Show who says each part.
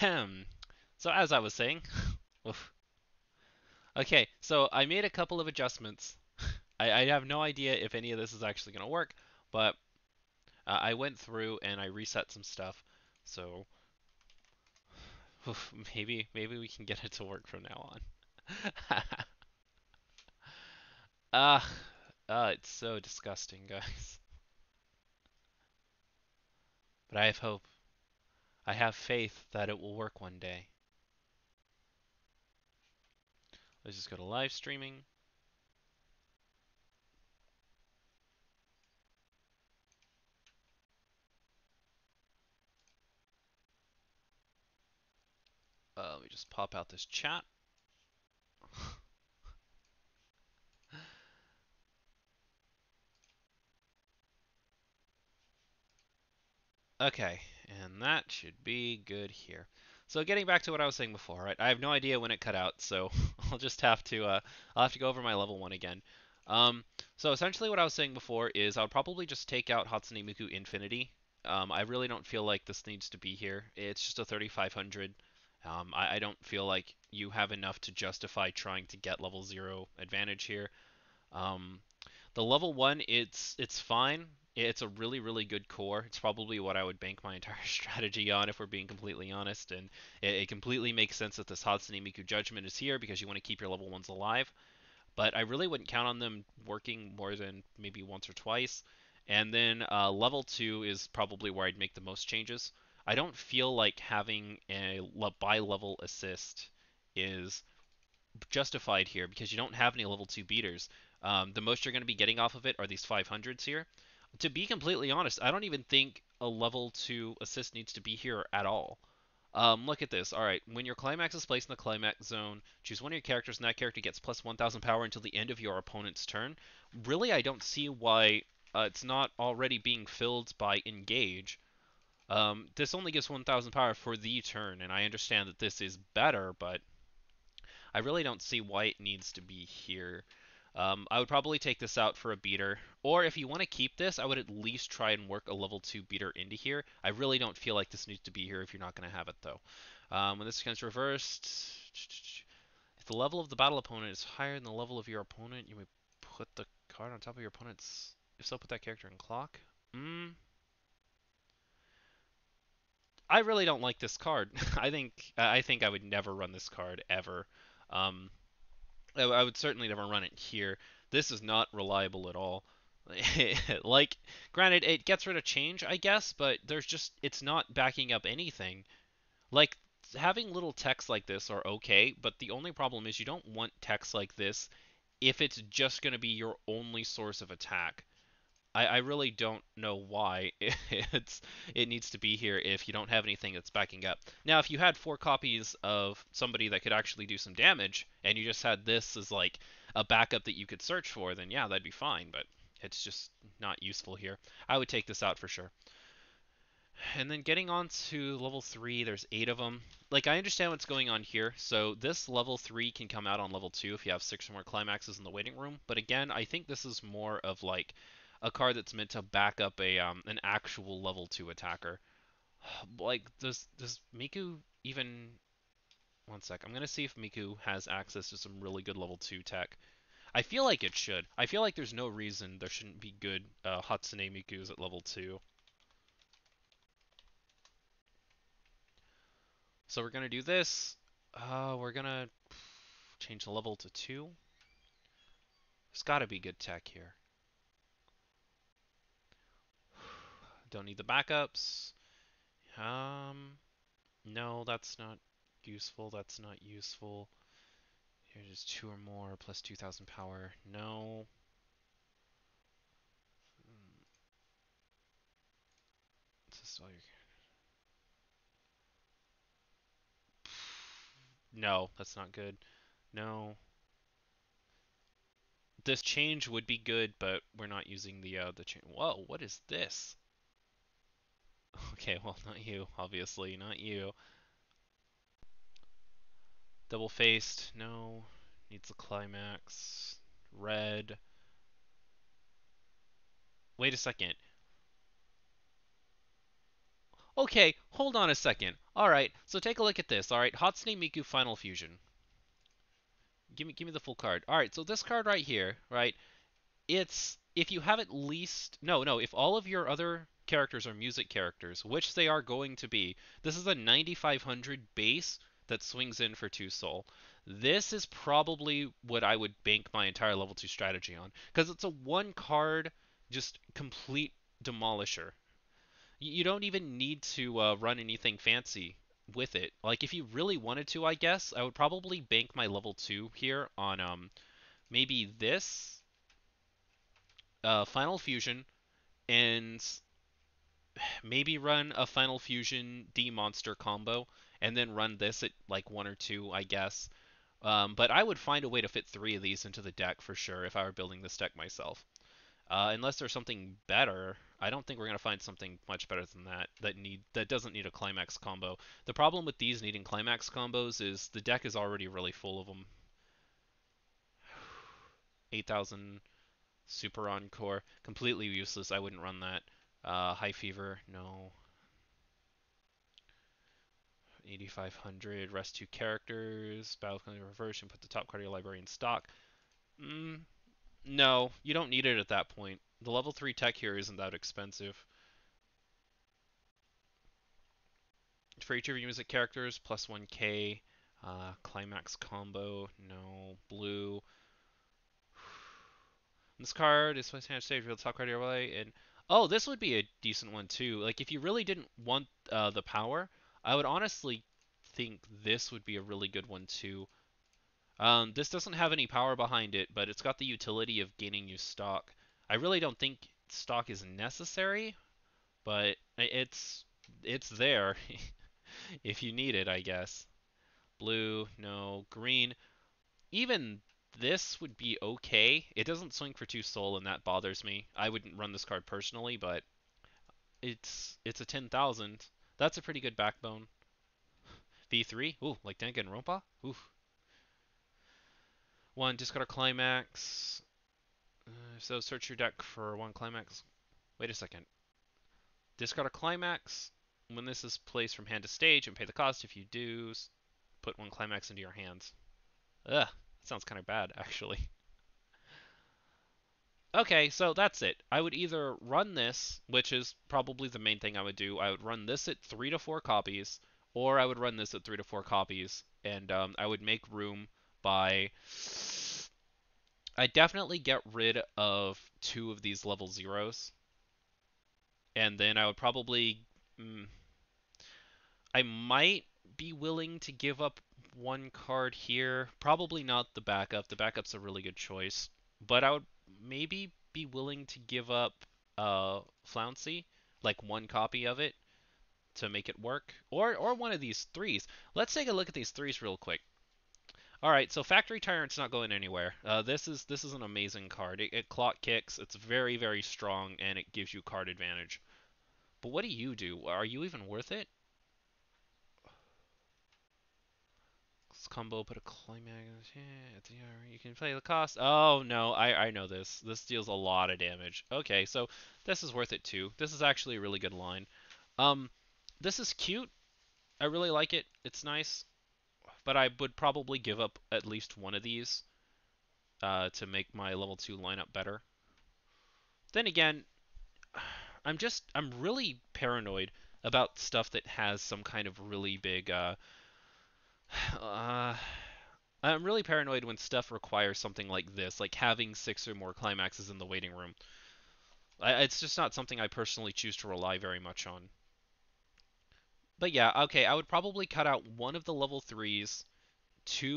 Speaker 1: So as I was saying, oof. Okay, so I made a couple of adjustments. I have no idea if any of this is actually going to work, but I went through and I reset some stuff. So oof, maybe we can get it to work from now on. Ah, it's so disgusting, guys. But I have hope. I have faith that it will work one day. Let's just go to live streaming. Let me just pop out this chat. Okay, and that should be good here. So getting back to what I was saying before, right? I have no idea when it cut out, so I'll just have to I'll have to go over my level one again. Um, so essentially what I was saying before is I would probably just take out Hatsune Miku Infinity. I really don't feel like this needs to be here. It's just a 3500. I don't feel like you have enough to justify trying to get level 0 advantage here. Um, the level one, it's fine. It's a really good core. It's probably what I would bank my entire strategy on if we're being completely honest. And it completely makes sense that this Hatsune Miku Judgment is here because you want to keep your level ones alive. But I really wouldn't count on them working more than maybe once or twice. And then level two is probably where I'd make the most changes. I don't feel like having a bi-level assist is justified here because you don't have any level 2 beaters. The most you're going to be getting off of it are these 500s here. To be completely honest, I don't even think a level 2 assist needs to be here at all. Look at this. Alright, when your climax is placed in the climax zone, choose one of your characters, and that character gets plus 1000 power until the end of your opponent's turn. Really, I don't see why it's not already being filled by engage. This only gives 1000 power for the turn, and I understand that this is better, but I really don't see why it needs to be here. I would probably take this out for a beater. Or if you want to keep this, I would at least try and work a level 2 beater into here. I really don't feel like this needs to be here if you're not going to have it, though. When this gets reversed, if the level of the battle opponent is higher than the level of your opponent, you may put the card on top of your opponent's... If so, put that character in clock. I really don't like this card. I think I would never run this card ever. Um, I would certainly never run it here. This is not reliable at all. Like, granted, it gets rid of change, I guess, but it's not backing up anything. Like, having little text like this are okay, but the only problem is you don't want text like this if it's just going to be your only source of attack. I really don't know why it needs to be here if you don't have anything that's backing up. Now, if you had 4 copies of somebody that could actually do some damage, and you just had this as like a backup that you could search for, then yeah, that'd be fine, but it's just not useful here. I would take this out for sure. And then getting on to level 3, there's 8 of them. Like, I understand what's going on here. So this level 3 can come out on level 2 if you have 6 or more climaxes in the waiting room. But again, I think this is more of like a card that's meant to back up an actual level 2 attacker. Like, does Miku even... One sec. I'm going to see if Miku has access to some really good level 2 tech. I feel like it should. I feel like there's no reason there shouldn't be good Hatsune Mikus at level 2. So we're gonna do this. We're gonna change the level to 2. There's gotta be good tech here. Don't need the backups. No, that's not useful. That's not useful. Here's 2 or more plus 2000 power. No. This is all your... No, that's not good. No. This change would be good, but we're not using the change. Whoa, what is this? Okay, well, not you, obviously, not you. Double faced, no. Needs a climax. Red. Wait a second. Okay, hold on a second. All right, so take a look at this. All right, Hatsune Miku Final Fusion. Give me the full card. All right, so this card right here, right? It's if you have at least no, if all of your other characters are music characters, which they are going to be, this is a 9500 base that swings in for 2 soul. This is probably what I would bank my entire level 2 strategy on because it's a one card just complete demolisher. You don't even need to run anything fancy with it. Like if you really wanted to, I guess I would probably bank my level 2 here on maybe this Final Fusion and maybe run a Final Fusion D Monster combo and then run this at like 1 or 2, I guess. But I would find a way to fit 3 of these into the deck for sure if I were building this deck myself. Unless there's something better, I don't think we're gonna find something much better than that doesn't need a climax combo. The problem with these needing climax combos is the deck is already really full of them. 8,000 Super Encore, completely useless. I wouldn't run that. High Fever, no. 8,500, rest 2 characters, battle card reverse, and put the top card of your library in stock. Mm, no, you don't need it at that point. The level 3 tech here isn't that expensive. For each of your music characters, plus 1k. Climax combo, no. Blue. This card is placed on stage, reveal the top card of your library, and oh, this would be a decent one too. Like if you really didn't want the power, I would honestly think this would be a really good one too. This doesn't have any power behind it, but it's got the utility of gaining you stock. I really don't think stock is necessary, but it's there if you need it, I guess. Blue, no. Green, even this would be okay. It doesn't swing for 2 soul, and that bothers me. I wouldn't run this card personally, but it's a 10,000. That's a pretty good backbone. V3, ooh, like Danganronpa? Ooh. One, discard a climax. So search your deck for 1 climax. Wait a second. Discard a climax when this is placed from hand to stage and pay the cost. If you do, put 1 climax into your hands. Ugh, that sounds kind of bad, actually. Okay, so that's it. I would either run this, which is probably the main thing I would do. I would run this at 3 to 4 copies, or I would run this at 3 to 4 copies, and I would make room by. I definitely get rid of 2 of these level zeros, and then I would probably. I might be willing to give up 1 card here. Probably not the backup. The backup's a really good choice, but I would maybe be willing to give up Flouncy, like 1 copy of it to make it work, or one of these 3s. Let's take a look at these 3s real quick. All right, so Factory Tyrant's not going anywhere. This is an amazing card. It clock kicks. It's very very strong, and it gives you card advantage. But what do you do? Are you even worth it? Combo, put a climax. You can play the cost. Oh no, I know this. This deals a lot of damage. Okay, so this is worth it too. This is actually a really good line. Um, this is cute. I really like it. It's nice, but I would probably give up at least 1 of these to make my level 2 lineup better. Then again, I'm really paranoid about stuff that has some kind of really big uh I'm really paranoid when stuff requires something like this, like having 6 or more climaxes in the waiting room. It's just not something I personally choose to rely very much on. But yeah, okay, I would probably cut out 1 of the level 3s, 2